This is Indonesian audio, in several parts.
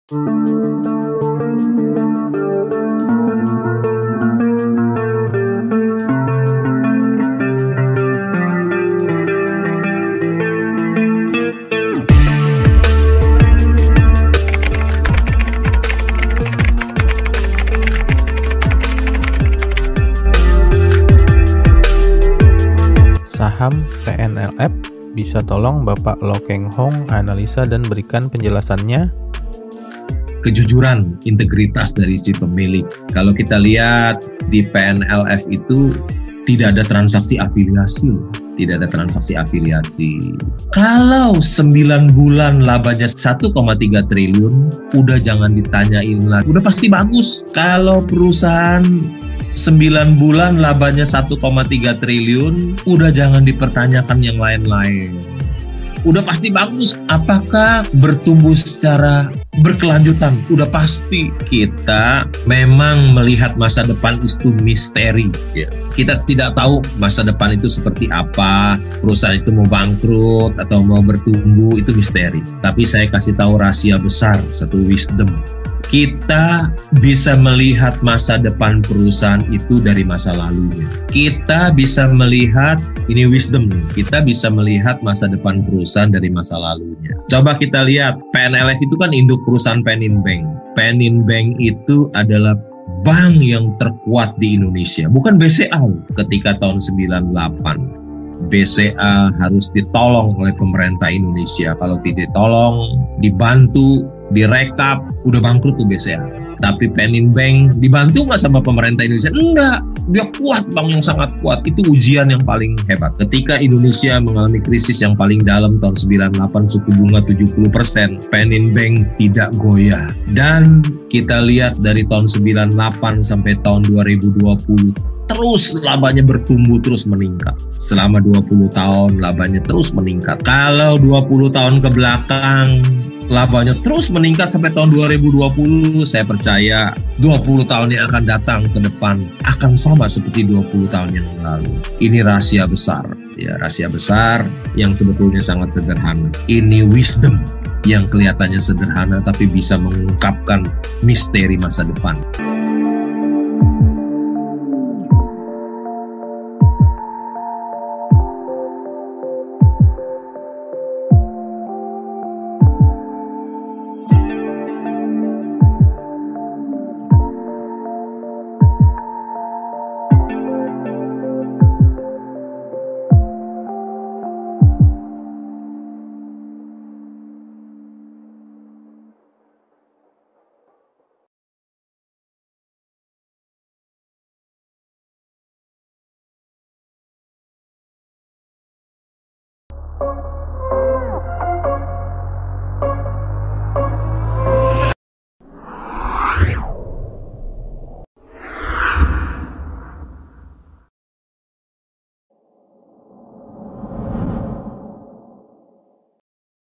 Saham PNLF, bisa tolong Bapak Lo Keng Hong analisa dan berikan penjelasannya? Kejujuran, integritas dari si pemilik. Kalau kita lihat di PNLF itu tidak ada transaksi afiliasi. Tidak ada transaksi afiliasi. Kalau 9 bulan labanya 1,3 triliun, udah jangan ditanyain lagi. Udah pasti bagus. Kalau perusahaan 9 bulan labanya 1,3 triliun, udah jangan dipertanyakan yang lain-lain. Udah pasti bagus. Apakah bertumbuh secara berkelanjutan? Udah pasti. Kita memang melihat masa depan itu misteri. Kita tidak tahu masa depan itu seperti apa. Perusahaan itu mau bangkrut atau mau bertumbuh, itu misteri. Tapi saya kasih tahu rahasia besar, satu wisdom. Kita bisa melihat masa depan perusahaan itu dari masa lalunya. Kita bisa melihat, ini wisdom nih, kita bisa melihat masa depan perusahaan dari masa lalunya. Coba kita lihat, PNLF itu kan induk perusahaan Penin Bank. Penin Bank itu adalah bank yang terkuat di Indonesia, bukan BCA ketika tahun 98. BCA harus ditolong oleh pemerintah Indonesia. Kalau tidak ditolong, dibantu, direkap, udah bangkrut tuh BCA. Tapi Penin Bank dibantu nggak sama pemerintah Indonesia? Enggak, dia kuat, bank yang sangat kuat. Itu ujian yang paling hebat. Ketika Indonesia mengalami krisis yang paling dalam tahun 98, suku bunga 70%, Penin Bank tidak goyah. Dan kita lihat dari tahun 98 sampai tahun 2020, terus labanya bertumbuh, terus meningkat. Selama 20 tahun labanya terus meningkat. Kalau 20 tahun ke belakang labanya terus meningkat sampai tahun 2020, saya percaya 20 tahun yang akan datang ke depan akan sama seperti 20 tahun yang lalu. Ini rahasia besar, ya, rahasia besar yang sebetulnya sangat sederhana. Ini wisdom yang kelihatannya sederhana tapi bisa mengungkapkan misteri masa depan.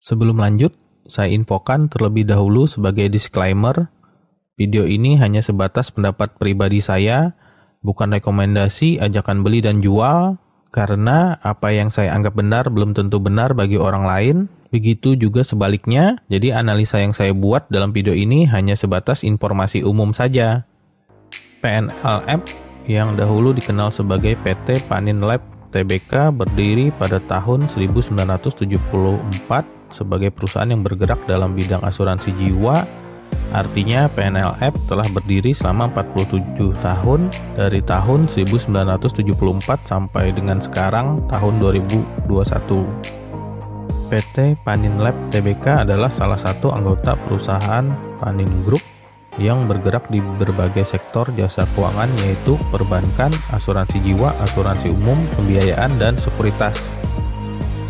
Sebelum lanjut, saya infokan terlebih dahulu sebagai disclaimer, video ini hanya sebatas pendapat pribadi saya, bukan rekomendasi, ajakan beli dan jual, karena apa yang saya anggap benar belum tentu benar bagi orang lain, begitu juga sebaliknya, jadi analisa yang saya buat dalam video ini hanya sebatas informasi umum saja. PNLF yang dahulu dikenal sebagai PT Panin Lab Tbk berdiri pada tahun 1974 sebagai perusahaan yang bergerak dalam bidang asuransi jiwa. Artinya PNLF telah berdiri selama 47 tahun dari tahun 1974 sampai dengan sekarang tahun 2021. PT Panin Lab Tbk adalah salah satu anggota perusahaan Panin Group yang bergerak di berbagai sektor jasa keuangan, yaitu perbankan, asuransi jiwa, asuransi umum, pembiayaan, dan sekuritas.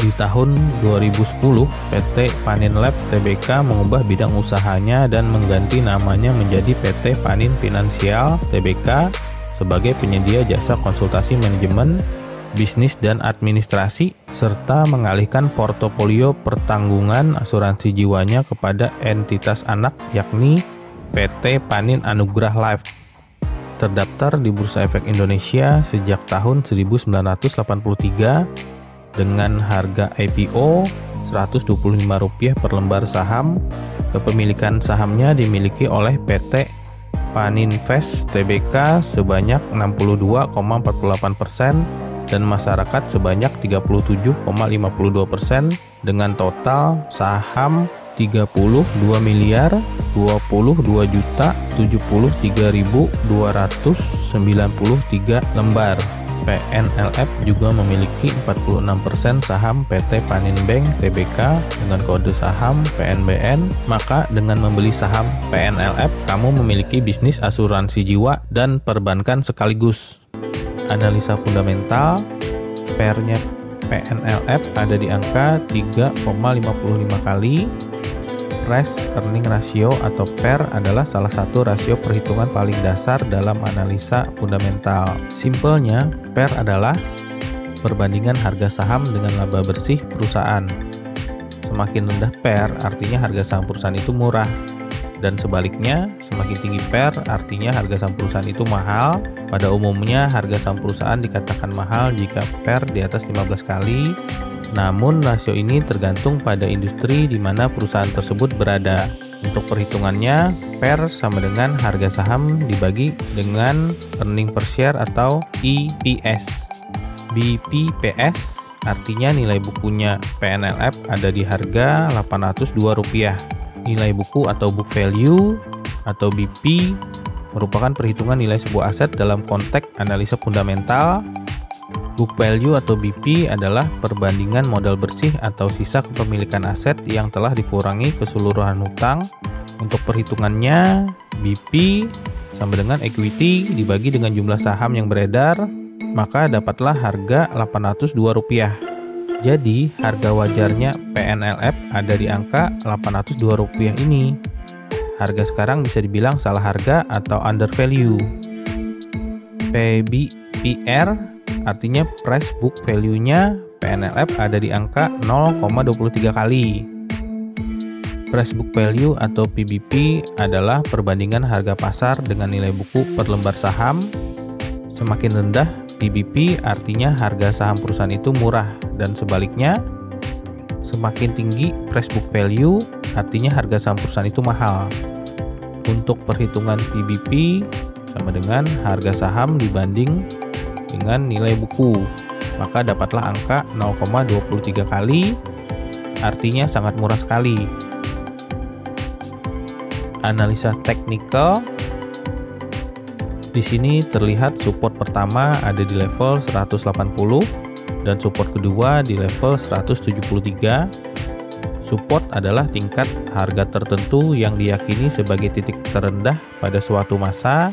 Di tahun 2010, PT Panin Lab Tbk mengubah bidang usahanya dan mengganti namanya menjadi PT Panin Finansial Tbk sebagai penyedia jasa konsultasi manajemen, bisnis dan administrasi, serta mengalihkan portofolio pertanggungan asuransi jiwanya kepada entitas anak yakni PT Panin Anugrah Life. Terdaftar di Bursa Efek Indonesia sejak tahun 1983 dengan harga IPO Rp125 per lembar saham Kepemilikan sahamnya dimiliki oleh PT Paninvest Tbk sebanyak 62,48% dan masyarakat sebanyak 37,52% dengan total saham 32.022.073.293 lembar. PNLF juga memiliki 46% saham PT Paninbank Tbk dengan kode saham PNBN. Maka dengan membeli saham PNLF, kamu memiliki bisnis asuransi jiwa dan perbankan sekaligus. Analisa fundamental, PER-nya PNLF ada di angka 3,55 kali. Price Earning Ratio atau PER adalah salah satu rasio perhitungan paling dasar dalam analisa fundamental. Simpelnya, PER adalah perbandingan harga saham dengan laba bersih perusahaan. Semakin rendah PER artinya harga saham perusahaan itu murah, dan sebaliknya semakin tinggi PER artinya harga saham perusahaan itu mahal. Pada umumnya harga saham perusahaan dikatakan mahal jika PER di atas 15 kali. Namun rasio ini tergantung pada industri di mana perusahaan tersebut berada. Untuk perhitungannya, PER sama dengan harga saham dibagi dengan earning per share atau EPS. BPPS artinya nilai bukunya PNLF ada di harga Rp802. Nilai buku atau book value atau BP merupakan perhitungan nilai sebuah aset dalam konteks analisa fundamental. Book value atau BP adalah perbandingan modal bersih atau sisa kepemilikan aset yang telah dikurangi keseluruhan hutang. Untuk perhitungannya, BP sama dengan equity dibagi dengan jumlah saham yang beredar, maka dapatlah harga Rp802. Jadi, harga wajarnya PNLF ada di angka Rp802 ini. Harga sekarang bisa dibilang salah harga atau under value. PR artinya price book value-nya PNLF ada di angka 0,23 kali. Price book value atau PBP adalah perbandingan harga pasar dengan nilai buku per lembar saham. Semakin rendah PBP artinya harga saham perusahaan itu murah, dan sebaliknya semakin tinggi price book value artinya harga saham perusahaan itu mahal. Untuk perhitungan PBP sama dengan harga saham dibanding dengan nilai buku, maka dapatlah angka 0,23 kali, artinya sangat murah sekali. Analisa teknikal, di sini terlihat support pertama ada di level 180 dan support kedua di level 173. Support adalah tingkat harga tertentu yang diyakini sebagai titik terendah pada suatu masa,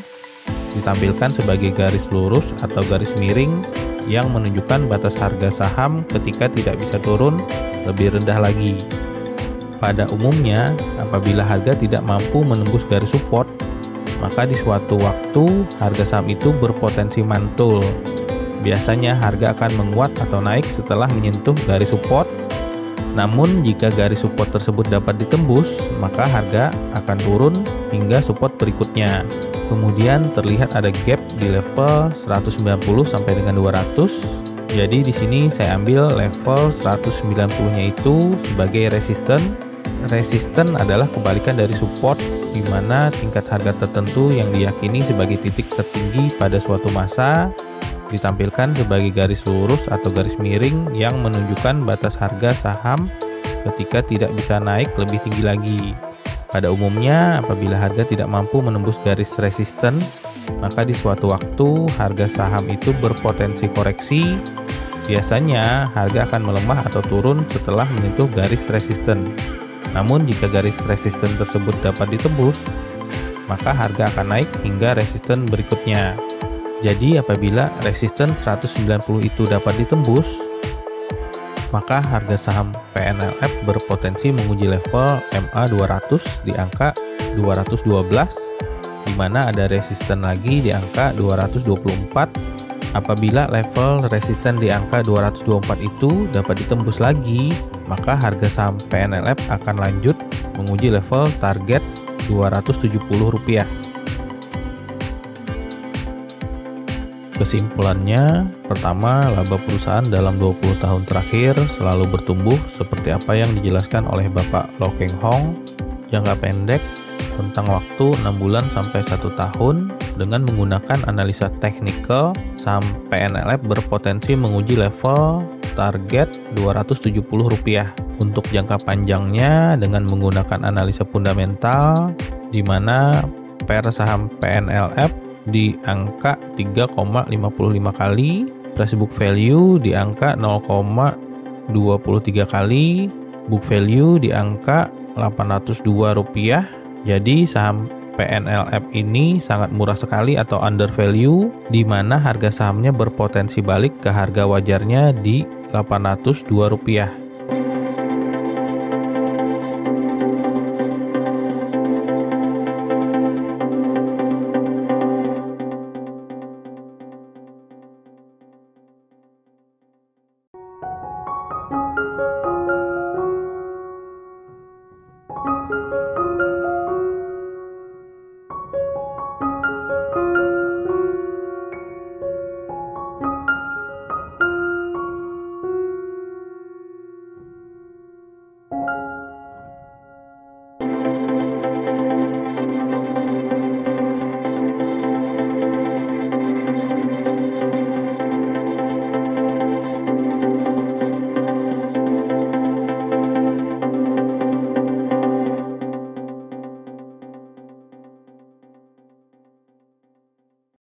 ditampilkan sebagai garis lurus atau garis miring yang menunjukkan batas harga saham ketika tidak bisa turun lebih rendah lagi. Pada umumnya, apabila harga tidak mampu menembus garis support, maka di suatu waktu harga saham itu berpotensi mantul. Biasanya harga akan menguat atau naik setelah menyentuh garis support. Namun jika garis support tersebut dapat ditembus, maka harga akan turun hingga support berikutnya. Kemudian terlihat ada gap di level 190 sampai dengan 200. Jadi di sini saya ambil level 190-nya itu sebagai resisten. Resisten adalah kebalikan dari support, di mana tingkat harga tertentu yang diyakini sebagai titik tertinggi pada suatu masa ditampilkan sebagai garis lurus atau garis miring yang menunjukkan batas harga saham ketika tidak bisa naik lebih tinggi lagi. Pada umumnya, apabila harga tidak mampu menembus garis resisten, maka di suatu waktu harga saham itu berpotensi koreksi. Biasanya, harga akan melemah atau turun setelah menyentuh garis resisten. Namun, jika garis resisten tersebut dapat ditembus, maka harga akan naik hingga resisten berikutnya. Jadi, apabila resisten 190 itu dapat ditembus, maka harga saham PNLF berpotensi menguji level MA200 di angka 212, di mana ada resisten lagi di angka 224. Apabila level resisten di angka 224 itu dapat ditembus lagi, maka harga saham PNLF akan lanjut menguji level target Rp270. Kesimpulannya, pertama, laba perusahaan dalam 20 tahun terakhir selalu bertumbuh seperti apa yang dijelaskan oleh Bapak Lo Keng Hong. jangka pendek rentang waktu 6 bulan sampai 1 tahun dengan menggunakan analisa teknikal, saham PNLF berpotensi menguji level target Rp270. Untuk jangka panjangnya dengan menggunakan analisa fundamental di mana PER saham PNLF di angka 3,55 kali, price book value di angka 0,23 kali, book value di angka Rp802. Jadi saham PNLF ini sangat murah sekali atau under value, di mana harga sahamnya berpotensi balik ke harga wajarnya di Rp802.